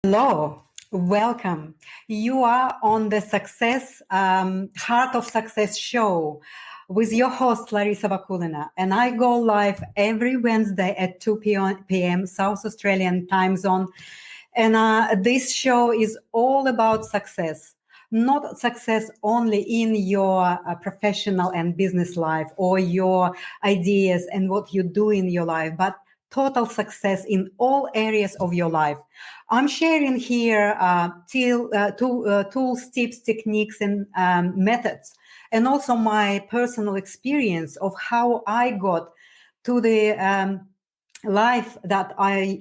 Hello, welcome. You are on the Heart of Success show with your host, Larisa Vakulina. And I go live every Wednesday at 2 p.m. South Australian time zone. And this show is all about success, not success only in your professional and business life or your ideas and what you do in your life, but total success in all areas of your life. I'm sharing here tools, tips, techniques, and methods, and also my personal experience of how I got to the life that I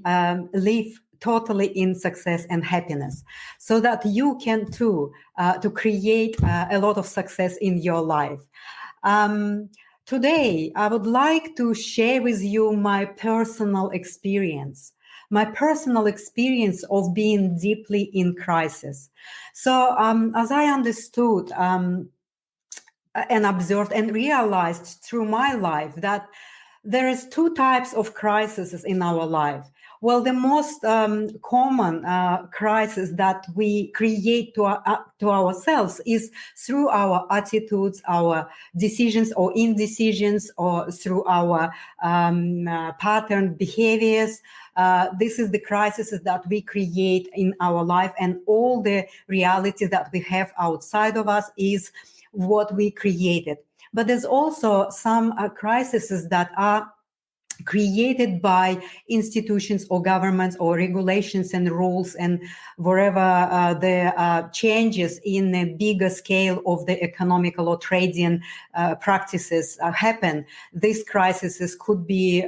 live totally in success and happiness, so that you can too to create a lot of success in your life. Today, I would like to share with you my personal experience of being deeply in crisis. So, as I understood and observed and realized through my life that there is two types of crises in our life. Well, the most common crisis that we create to ourselves is through our attitudes, our decisions or indecisions, or through our pattern behaviors. This is the crises that we create in our life, and all the reality that we have outside of us is what we created. But there's also some crises that are created by institutions or governments or regulations and rules, and wherever the changes in a bigger scale of the economical or trading practices happen, these crises could be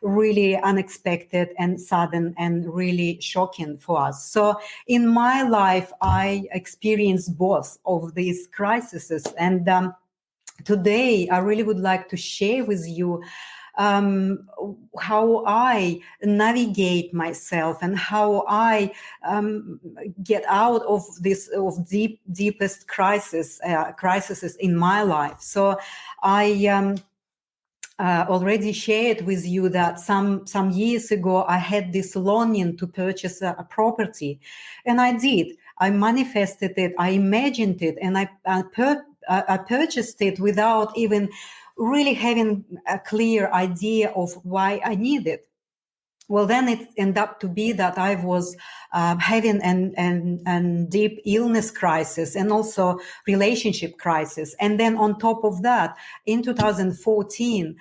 really unexpected and sudden and really shocking for us. So in my life, I experienced both of these crises, and today I really would like to share with you how I navigate myself and how I get out of this deepest crises in my life. So I already shared with you that some years ago I had this longing to purchase a property, and I did. I manifested it, I imagined it, and I purchased it without even really having a clear idea of why I need it. Well, then it ended up to be that I was having an deep illness crisis and also relationship crisis. And then on top of that, in 2014,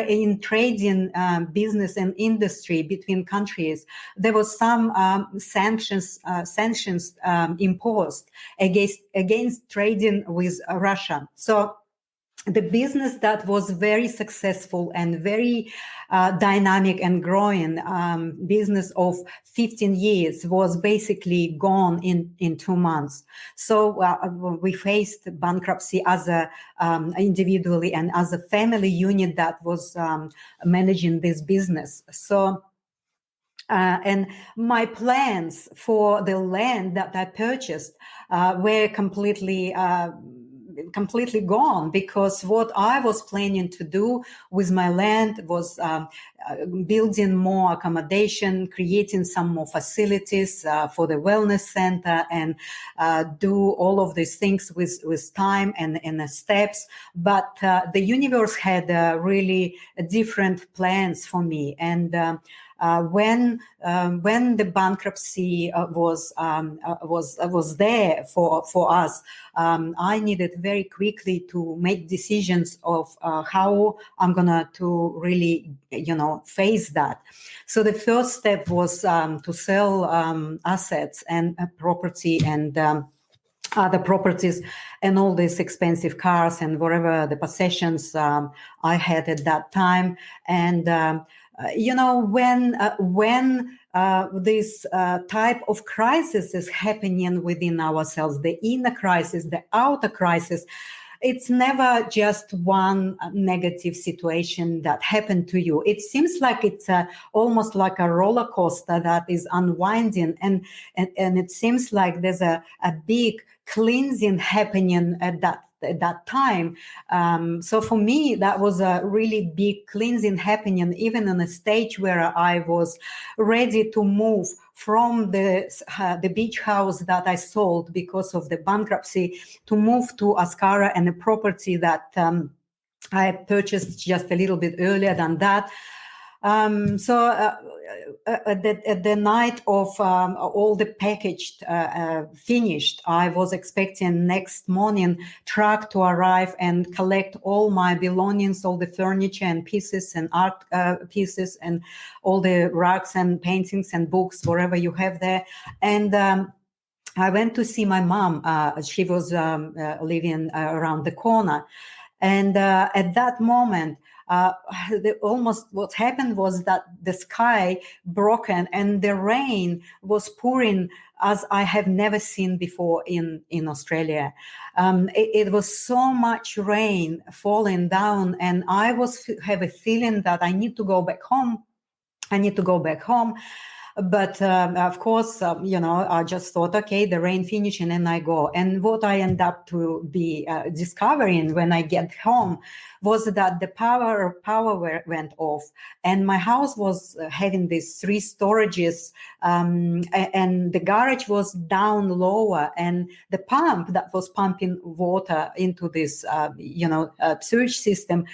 in trading business and industry between countries, there was some sanctions imposed against trading with Russia. So the business that was very successful and very dynamic and growing business of 15 years was basically gone in 2 months. So we faced bankruptcy as a individually and as a family unit that was managing this business. So and my plans for the land that I purchased were completely gone, because what I was planning to do with my land was building more accommodation, creating some more facilities for the wellness center, and do all of these things with time and steps. But the universe had really different plans for me, and when the bankruptcy was there for us, I needed very quickly to make decisions of how I'm gonna to really face that. So the first step was to sell assets and property and other properties and all these expensive cars and whatever the possessions I had at that time. And when this type of crisis is happening within ourselves, the inner crisis, the outer crisis, it's never just one negative situation that happened to you. It seems like it's almost like a roller coaster that is unwinding, and it seems like there's a big cleansing happening at that time. So for me, that was a really big cleansing happening, even in a stage where I was ready to move from the beach house that I sold because of the bankruptcy to move to Ascara and a property that I purchased just a little bit earlier than that. At the night of all the packaged finished, I was expecting next morning truck to arrive and collect all my belongings, all the furniture and pieces and art pieces and all the rugs and paintings and books, whatever you have there. And I went to see my mom. She was living around the corner. And at that moment, almost what happened was that the sky broken and the rain was pouring as I have never seen before in Australia. It was so much rain falling down, and I have a feeling that I need to go back home. But of course, I just thought, okay, the rain finished and then I go. And what I end up to be discovering when I get home was that the power went off, and my house was having these 3 storages, and the garage was down lower, and the pump that was pumping water into this, sewage system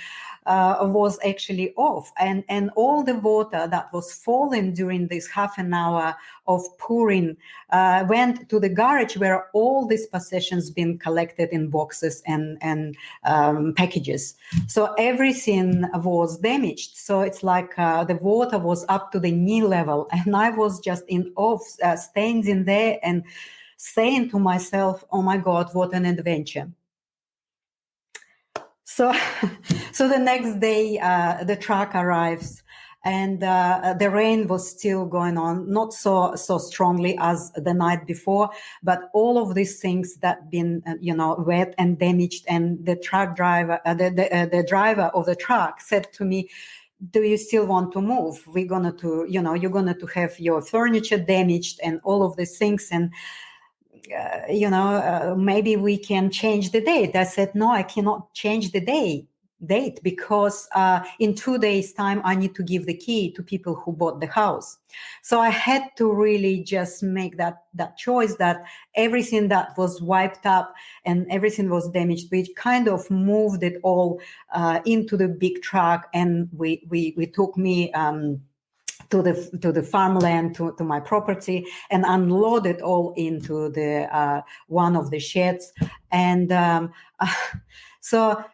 was actually off, and all the water that was falling during this half an hour of pouring went to the garage where all these possessions been collected in boxes and packages. So everything was damaged. So it's like the water was up to the knee level, and I was just in awe, standing there and saying to myself, "Oh my God, what an adventure!" So, so the next day, the truck arrives, and the rain was still going on, not so strongly as the night before, but all of these things that been, wet and damaged. And the truck driver, the driver of the truck said to me, "Do you still want to move? We're gonna to, you're gonna to have your furniture damaged and all of these things, and maybe we can change the date." I said, "No, I cannot change the date because in 2 days' time, I need to give the key to people who bought the house." So I had to really just make that choice, that everything that was wiped up and everything was damaged, we kind of moved it all into the big truck, and we took me to the farmland, to my property, and unload it all into the one of the sheds. And so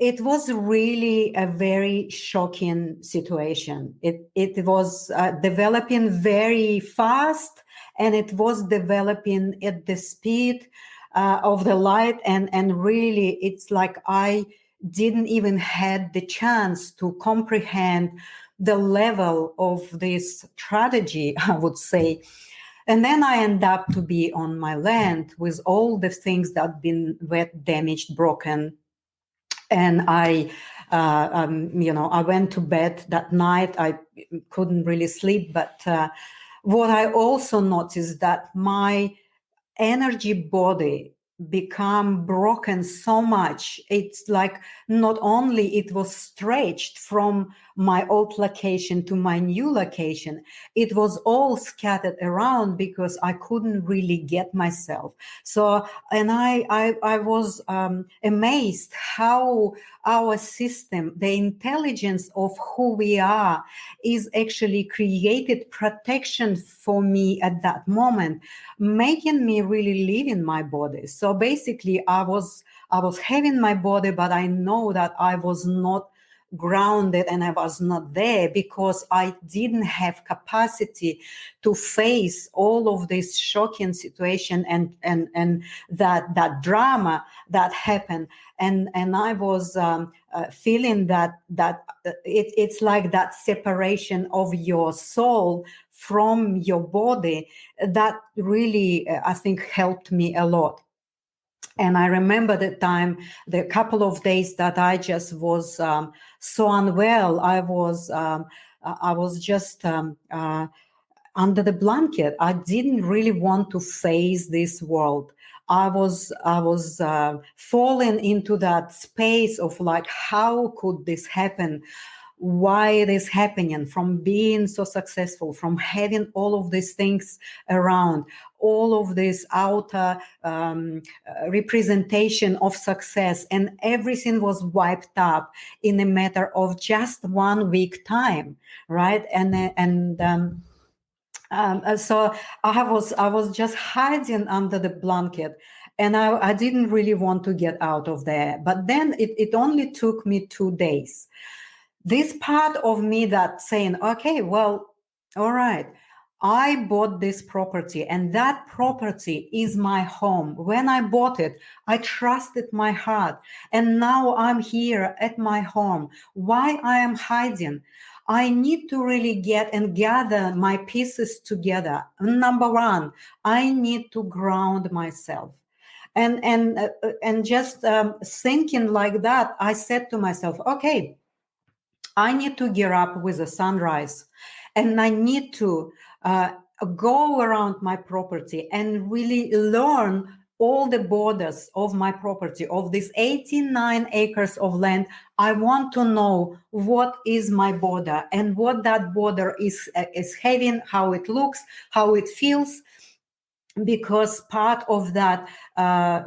it was really a very shocking situation. It was developing very fast, and it was developing at the speed of the light, and really it's like I didn't even had the chance to comprehend the level of this tragedy, I would say. And then I end up to be on my land with all the things that been wet, damaged, broken. And I went to bed that night. I couldn't really sleep. But what I also noticed, that my energy body become broken so much. It's like not only it was stretched from my old location to my new location, it was all scattered around because I couldn't really get myself. So, and I was amazed how our system, the intelligence of who we are, is actually created protection for me at that moment, making me really live in my body. So basically, I was having my body, but I know that I was not grounded and I was not there because I didn't have capacity to face all of this shocking situation and that drama that happened. And I was feeling that it's like that separation of your soul from your body that really, I think, helped me a lot. And I remember the couple of days that I just was so unwell. I was just under the blanket. I didn't really want to face this world. I was falling into that space of like, how could this happen? why it is happening, from being so successful, from having all of these things around, all of this outer representation of success, and everything was wiped up in a matter of just 1 week time, right? So I was just hiding under the blanket, and I didn't really want to get out of there. But then it only took me 2 days. This part of me that saying, okay, well, all right, I bought this property, and that property is my home. When I bought it, I trusted my heart, and now I'm here at my home. Why I am hiding? I need to really get and gather my pieces together. Number one, I need to ground myself. And just thinking like that, I said to myself, okay, I need to gear up with the sunrise, and I need to go around my property and really learn all the borders of my property, of these 89 acres of land. I want to know what is my border and what that border is having, how it looks, how it feels, because part of that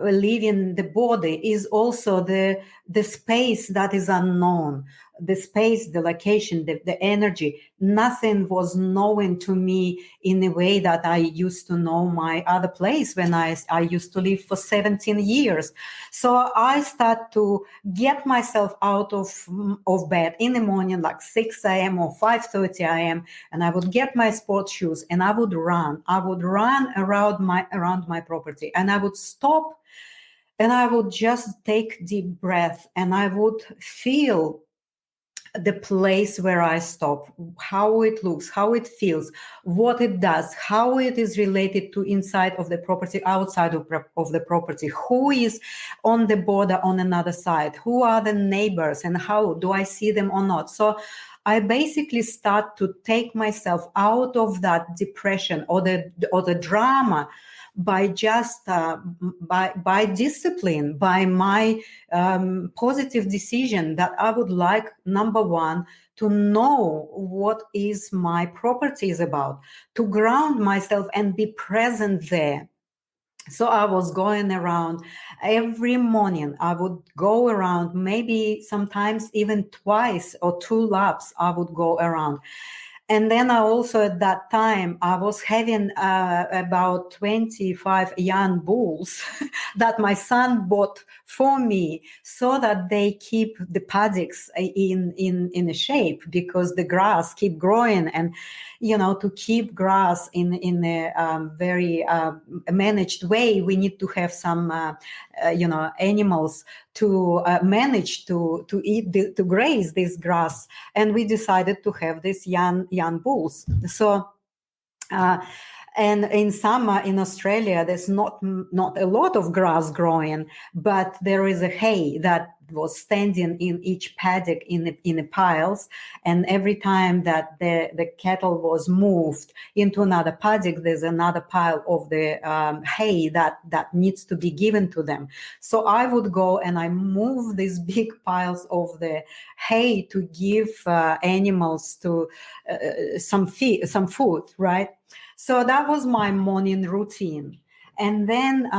leaving the body is also the space that is unknown, the space, the location, the energy. Nothing was known to me in a way that I used to know my other place when I used to live for 17 years. So I start to get myself out of bed in the morning, like 6 a.m. or 5:30 a.m., and I would get my sports shoes and I would run. I would run around my property, and I would stop, and I would just take deep breath, and I would feel the place where I stop, how it looks, how it feels, what it does, how it is related to inside of the property, outside of the property, who is on the border on another side, who are the neighbors, and how do I see them or not. So I basically start to take myself out of that depression or the drama by just by discipline, by my positive decision that I would like, number one, to know what is my property is about, to ground myself and be present there. So I was going around every morning. I would go around, maybe sometimes even twice or 2 laps I would go around. And then I also, at that time, I was having about 25 young bulls that my son bought for me, so that they keep the paddocks in a shape, because the grass keep growing. And, to keep grass in a very managed way, we need to have some, animals to manage to eat, to graze this grass. And we decided to have these young bulls. So and in summer in Australia, there's not a lot of grass growing, but there is a hay that was standing in each paddock in the piles. And every time that the cattle was moved into another paddock, there's another pile of the hay that needs to be given to them. So I would go and I move these big piles of the hay to give animals to some food, right? So that was my morning routine. And then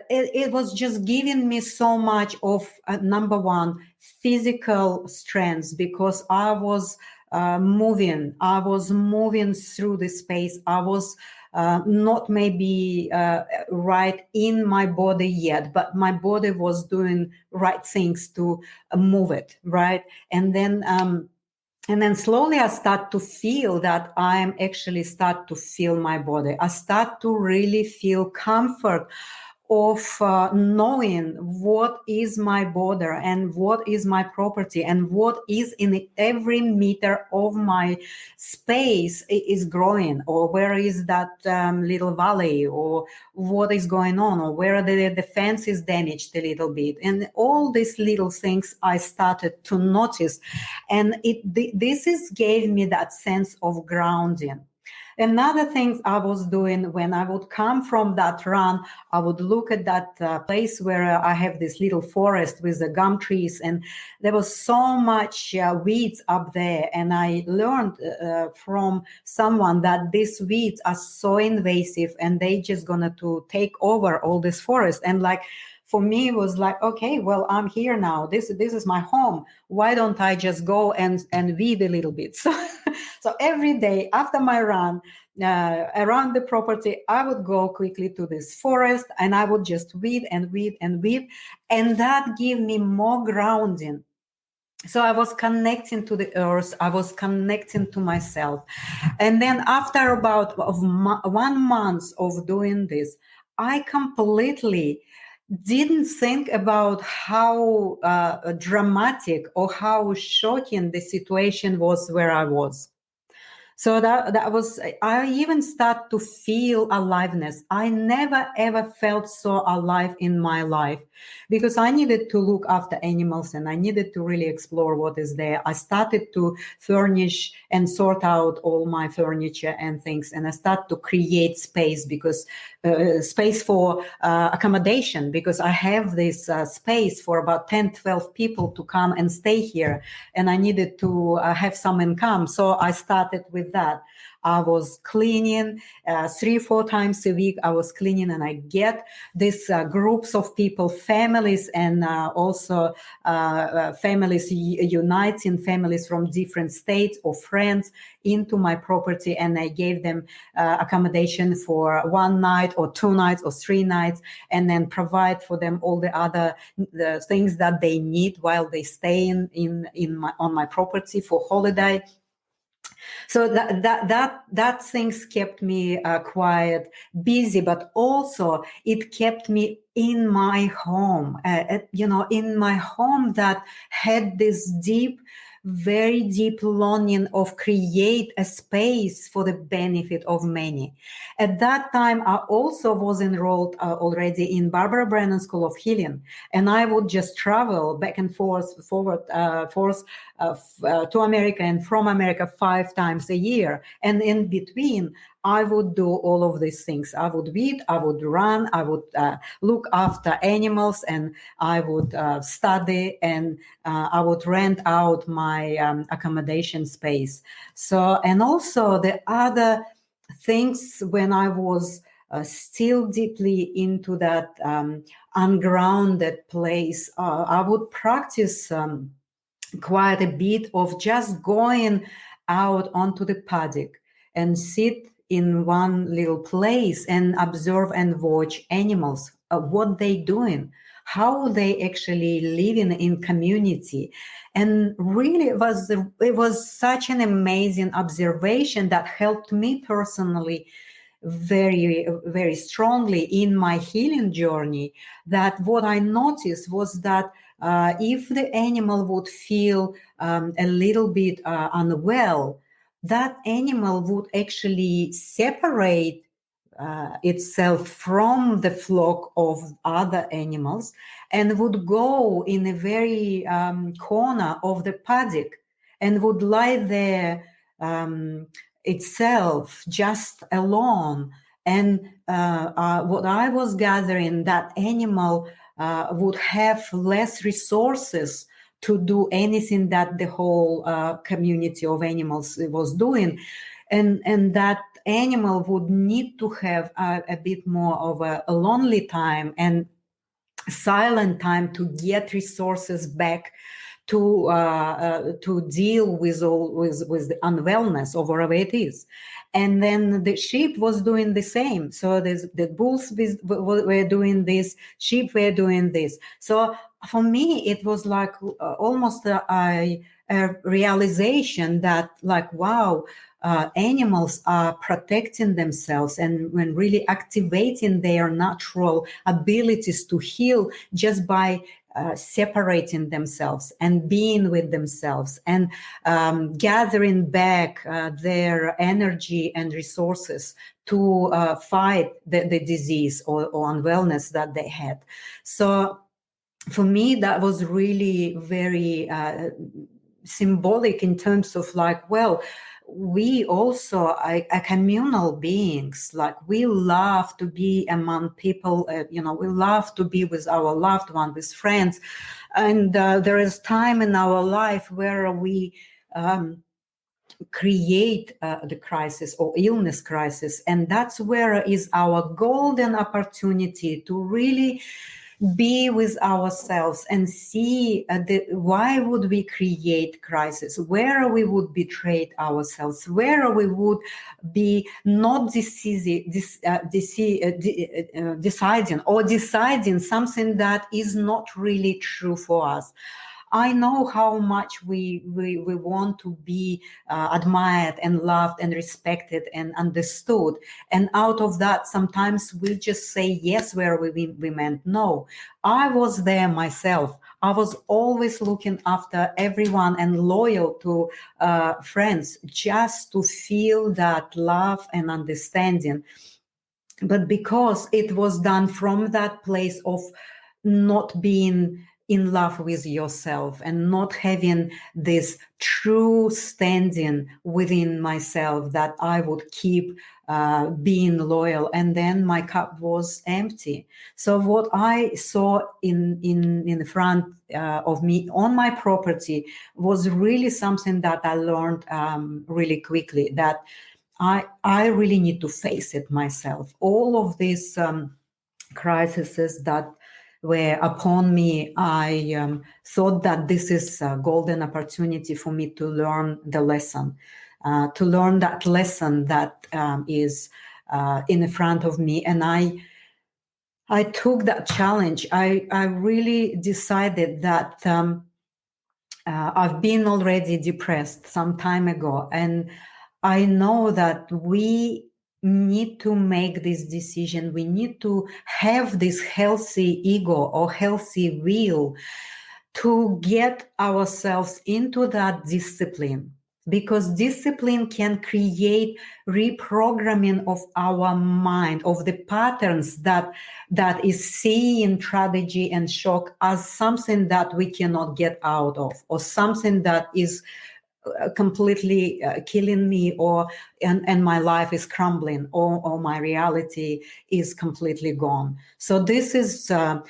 it was just giving me so much of, number one, physical strength, because I was moving through the space. I was not maybe right in my body yet, but my body was doing right things to move it, right? And then slowly I start to feel that I'm actually start to feel my body. I start to really feel comfort of knowing what is my border and what is my property and what is in every meter of my space is growing, or where is that little valley, or what is going on, or where the fence is damaged a little bit. And all these little things I started to notice. And this gave me that sense of grounding. Another thing I was doing when I would come from that run, I would look at that place where I have this little forest with the gum trees, and there was so much weeds up there. And I learned from someone that these weeds are so invasive and they just gonna to take over all this forest. And like, for me, it was like, okay, well, I'm here now. This is my home. Why don't I just go and weed a little bit? So every day after my run around the property, I would go quickly to this forest and I would just weed and weed and weed, and that gave me more grounding. So I was connecting to the earth, I was connecting to myself. And then after about 1 month of doing this, I completely didn't think about how dramatic or how shocking the situation was where I was. So that was, I even start to feel aliveness. I never ever felt so alive in my life, because I needed to look after animals and I needed to really explore what is there. I started to furnish and sort out all my furniture and things, and I started to create space, because space for accommodation, because I have this space for about 10-12 people to come and stay here, and I needed to have some income. So I started with that. I was cleaning 3-4 times a week. I was cleaning, and I get these groups of people, families, and also families uniting, families from different states or friends into my property, and I gave them accommodation for 1 night or 2 nights or 3 nights, and then provide for them all the things that they need while they stay on my property for holiday. So that things kept me quite busy, but also it kept me in my home, in my home that had this very deep longing of create a space for the benefit of many. At that time, I also was enrolled already in Barbara Brennan School of Healing, and I would just travel back and forth to America and from America 5 times a year. And in between, I would do all of these things. I would weed, I would run, I would look after animals, and I would study, and I would rent out my accommodation space. So, and also the other things, when I was still deeply into that ungrounded place, I would practice quite a bit of just going out onto the paddock and sit in one little place and observe and watch animals, what they doing, how they actually living in community. And really it was such an amazing observation that helped me personally very, very strongly in my healing journey. That what I noticed was that if the animal would feel a little bit unwell, that animal would actually separate itself from the flock of other animals and would go in a very corner of the paddock and would lie there itself just alone. And what I was gathering, that animal would have less resources to do anything that the whole community of animals was doing, and that animal would need to have a bit more of a lonely time and silent time to get resources back to deal with the unwellness or whatever it is. And then the sheep was doing the same. So the bulls were doing this, sheep were doing this. So for me, it was like almost a realization that, like, wow, animals are protecting themselves and when really activating their natural abilities to heal just by separating themselves and being with themselves and gathering back their energy and resources to fight the disease or unwellness that they had. So for me, that was really very symbolic in terms of, like, well, we also are communal beings. Like, we love to be among people, we love to be with our loved one, with friends. And there is time in our life where we create the crisis or illness crisis. And that's where is our golden opportunity to really be with ourselves and see why would we create crisis, where we would betray ourselves, where we would be not deciding something that is not really true for us. I know how much we want to be admired and loved and respected and understood. And out of that, sometimes we just say yes where we meant no. I was there myself. I was always looking after everyone and loyal to friends just to feel that love and understanding. But because it was done from that place of not being in love with yourself and not having this true standing within myself that I would keep being loyal, and then my cup was empty. So what I saw in front of me on my property was really something that I learned really quickly, that I really need to face it myself. All of these crises that were upon me, I thought that this is a golden opportunity for me to learn the lesson, to learn that lesson that is in front of me. And I took that challenge. I really decided that I've been already depressed some time ago, and I know that we need to make this decision. We need to have this healthy ego or healthy will to get ourselves into that discipline, because discipline can create reprogramming of our mind, of the patterns that is seeing tragedy and shock as something that we cannot get out of, or something that is completely killing me, and my life is crumbling, or my reality is completely gone. So this is the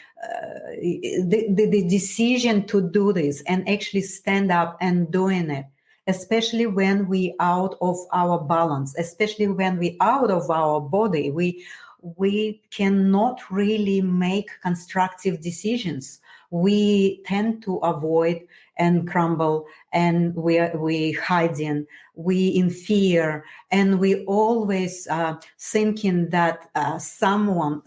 decision to do this and actually stand up and doing it, especially when we out of our balance, especially when we out of our body. We cannot really make constructive decisions. We tend to avoid and crumble, and we hiding, we in fear, and we always thinking that someone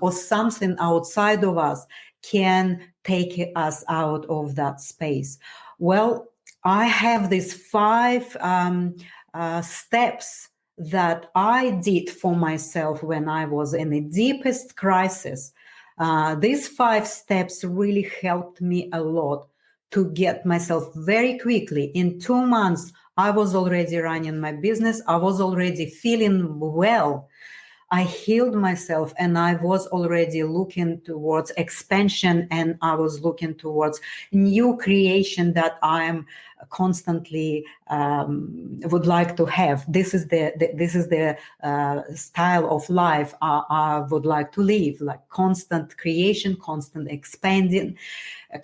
or something outside of us can take us out of that space. Well, I have these 5 steps that I did for myself when I was in the deepest crisis. These 5 steps really helped me a lot to get myself very quickly. In 2 months, I was already running my business. I was already feeling well. I healed myself, and I was already looking towards expansion, and I was looking towards new creation that I am constantly would like to have. This is the style of life I would like to live, like constant creation, constant expanding,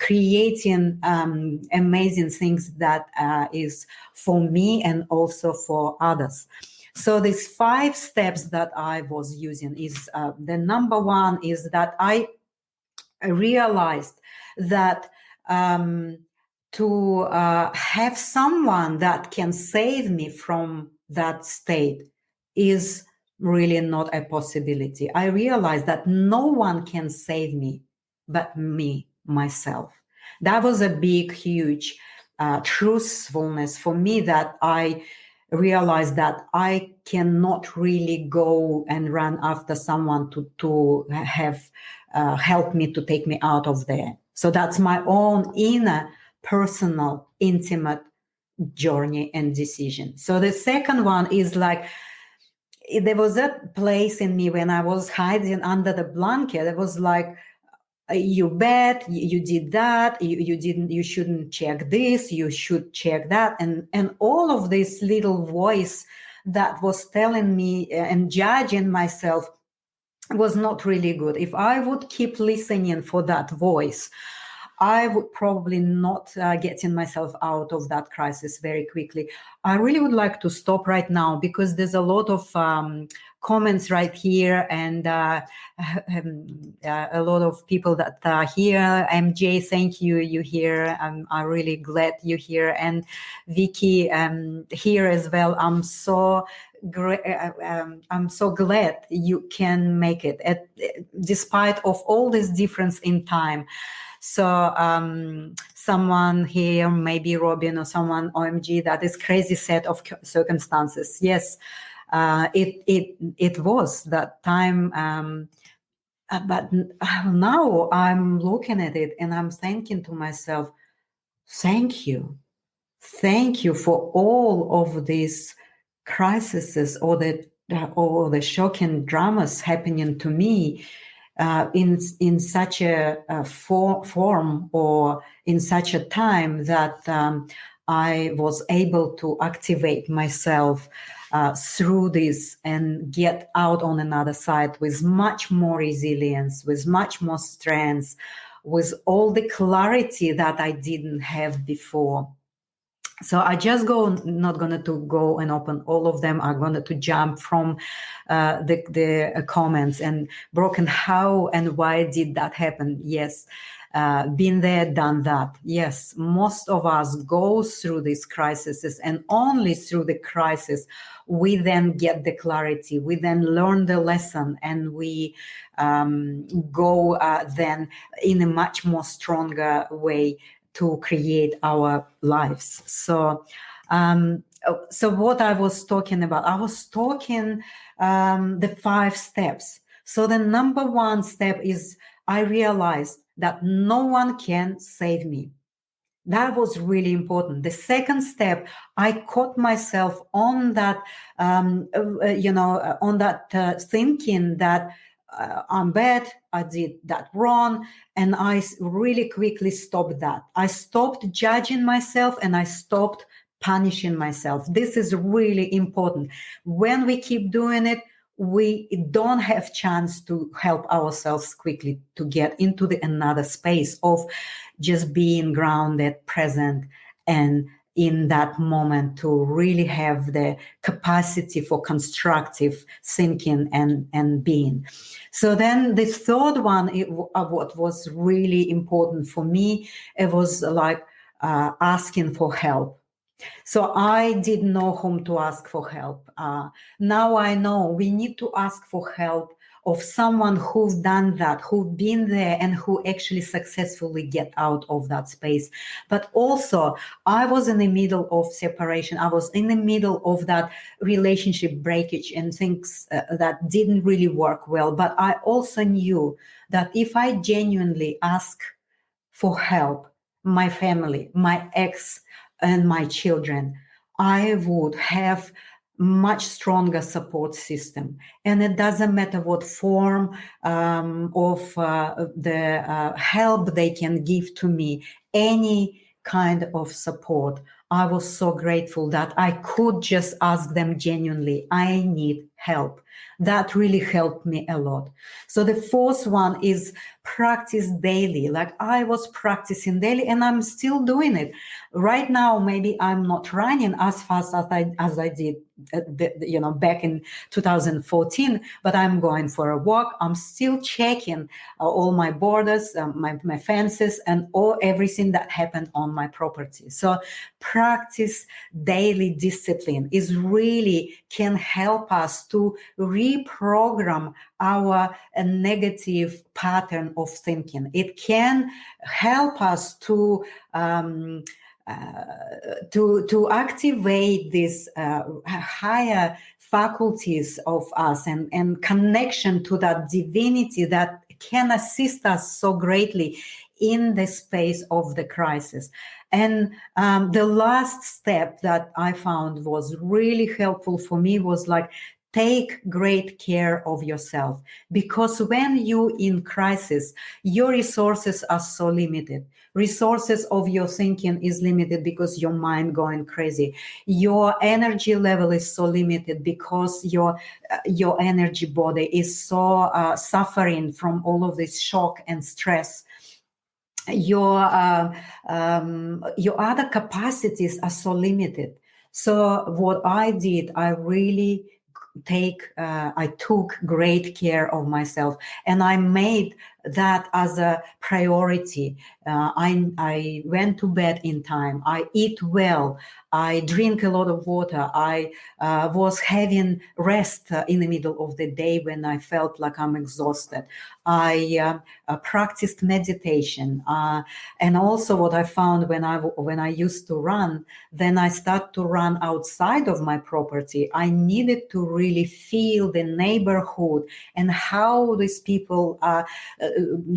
creating amazing things that is for me and also for others. So these 5 steps that I was using is the number 1 is that I realized that to have someone that can save me from that state is really not a possibility. I realized that no one can save me but me, myself. That was a big, huge truthfulness for me, that I realized that I cannot really go and run after someone to have help me, to take me out of there. So that's my own inner, personal, intimate journey and decision. So the second one is like, there was a place in me when I was hiding under the blanket. It was like you bad, you did that, you didn't, you shouldn't check this, you should check that, and all of this little voice that was telling me and judging myself was not really good. If I would keep listening for that voice, I would probably not getting myself out of that crisis very quickly. I really would like to stop right now because there's a lot of comments right here, and a lot of people that are here. MJ, thank you. You here. I'm really glad you're here, and Vicky here as well. I'm so glad you can make it despite of all this difference in time. So someone here, maybe Robin or someone, OMG, that is crazy set of circumstances. Yes, it was that time. But now I'm looking at it and I'm thinking to myself, thank you for all of these crises or the shocking dramas happening to me in such a form or in such a time that I was able to activate myself through this and get out on another side with much more resilience, with much more strength, with all the clarity that I didn't have before. So I just not going to go and open all of them. I'm going to jump from the comments and broken. How and why did that happen? Yes. Been there, done that. Yes, most of us go through these crises, and only through the crisis we then get the clarity, we then learn the lesson, and we go then in a much more stronger way to create our lives. So what I was talking about, I was talking the 5 steps. So the number 1 step is I realized that no one can save me. That was really important. The second step, I caught myself on that, on that thinking that I'm bad, I did that wrong, and I really quickly stopped that. I stopped judging myself and I stopped punishing myself. This is really important. When we keep doing it, we don't have chance to help ourselves quickly to get into another space of just being grounded, present, and in that moment to really have the capacity for constructive thinking and being. So then the third one, what was really important for me, it was like asking for help. So I didn't know whom to ask for help. Now I know we need to ask for help of someone who's done that, who've been there, and who actually successfully get out of that space. But also, I was in the middle of separation. I was in the middle of that relationship breakage and things that didn't really work well. But I also knew that if I genuinely ask for help, my family, my ex, and my children, I would have much stronger support system. And it doesn't matter what form of the help they can give to me, any kind of support. I was so grateful that I could just ask them genuinely, I need help. That really helped me a lot. So the fourth one is practice daily. Like I was practicing daily and I'm still doing it. Right now, maybe I'm not running as fast as I did, back in 2014, but I'm going for a walk. I'm still checking all my borders, my fences, and everything that happened on my property. So practice daily discipline is really can help us to reprogram our negative pattern of thinking. It can help us to activate these higher faculties of us and connection to that divinity that can assist us so greatly in the space of the crisis. And the last step that I found was really helpful for me was like take great care of yourself, because when you in crisis, your resources are so limited. Resources of your thinking is limited because your mind going crazy. Your energy level is so limited because your energy body is so suffering from all of this shock and stress. Your other capacities are so limited. So what I did, I took great care of myself, and I made that as a priority. I went to bed in time. I eat well. I drink a lot of water. I was having rest in the middle of the day when I felt like I'm exhausted. I practiced meditation, and also what I found when I used to run, then I start to run outside of my property. I needed to really feel the neighborhood and how these people are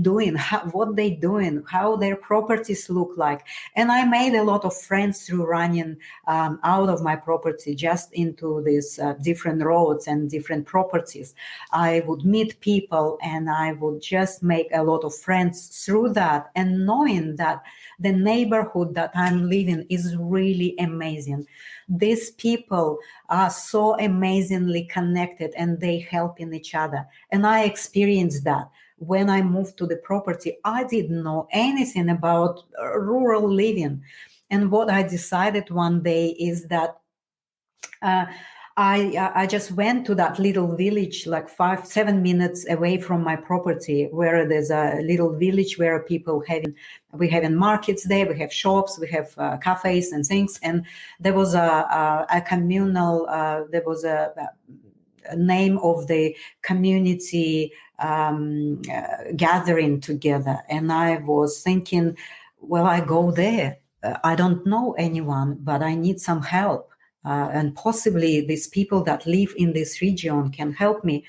doing, what they doing, how their properties look like. And I made a lot of friends through running out of my property, just into these different roads and different properties. I would meet people and I would just make a lot of friends through that, and knowing that the neighborhood that I'm living is really amazing. These people are so amazingly connected and they helping each other. And I experienced that. When I moved to the property, I didn't know anything about rural living. And what I decided one day is that I just went to that little village, like 5-7 minutes away from my property, where there's a little village where we having markets there, we have shops, we have cafes and things. And there was a communal, there was a name of the community gathering together. And I was thinking, well, I go there. I don't know anyone, but I need some help. And possibly these people that live in this region can help me.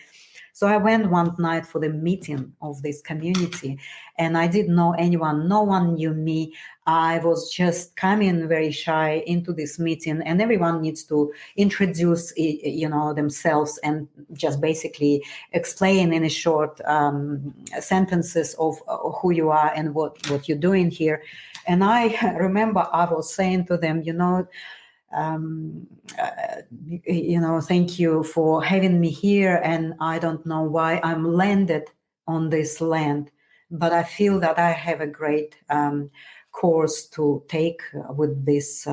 So I went one night for the meeting of this community, and I didn't know anyone. No one knew me. I was just coming very shy into this meeting, and everyone needs to introduce, themselves and just basically explain in a short sentences of who you are and what you're doing here. And I remember I was saying to them, thank you for having me here. And I don't know why I'm landed on this land, but I feel that I have a great course to take with this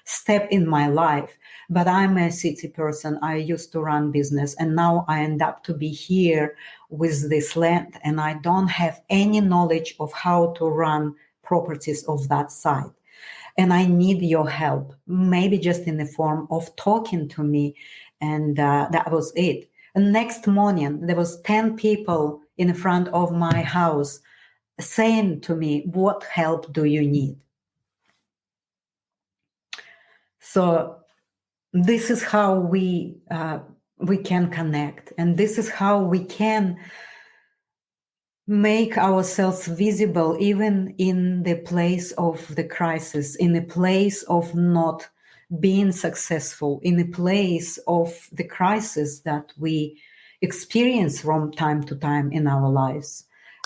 step in my life. But I'm a city person. I used to run business, and now I end up to be here with this land, and I don't have any knowledge of how to run properties of that side. And I need your help, maybe just in the form of talking to me. And that was it. And next morning, there was 10 people in front of my house saying to me, what help do you need? So this is how we can connect. And this is how we can make ourselves visible even in the place of the crisis, in the place of not being successful, in the place of the crisis that we experience from time to time in our lives.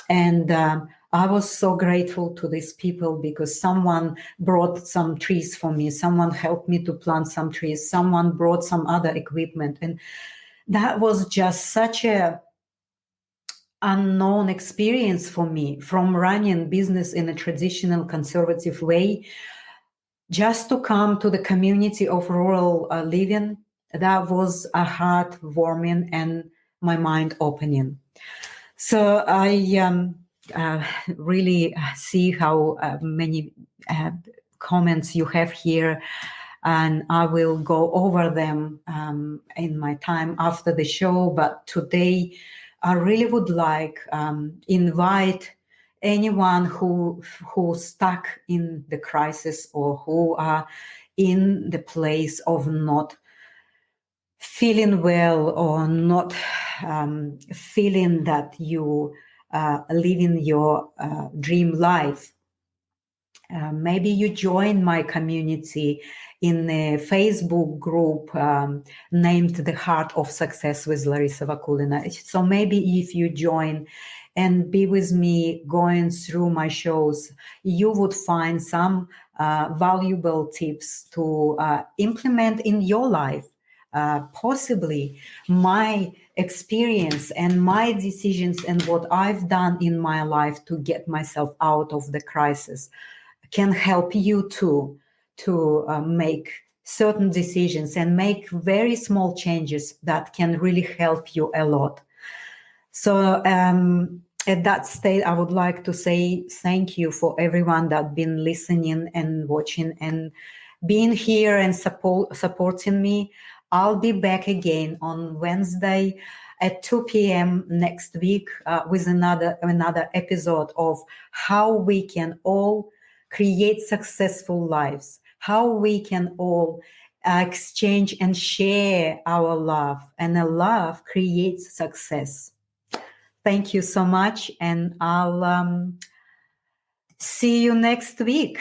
And I was so grateful to these people, because someone brought some trees for me, someone helped me to plant some trees, someone brought some other equipment. And that was just such a unknown experience for me, from running business in a traditional conservative way, just to come to the community of rural living. That was a heartwarming and my mind opening. So I really see how many comments you have here, and I will go over them in my time after the show. But today, I really would like invite anyone who stuck in the crisis, or who are in the place of not feeling well, or not feeling that you living your dream life. Maybe you join my community in a Facebook group named The Heart of Success with Larisa Vakulina. So maybe if you join and be with me going through my shows, you would find some valuable tips to implement in your life. Possibly my experience and my decisions and what I've done in my life to get myself out of the crisis can help you too to make certain decisions and make very small changes that can really help you a lot. So at that state, I would like to say thank you for everyone that's been listening and watching and being here and supporting me. I'll be back again on Wednesday at 2 p.m. next week with another episode of how we can all create successful lives, how we can all exchange and share our love, and a love creates success. Thank you so much, and I'll see you next week.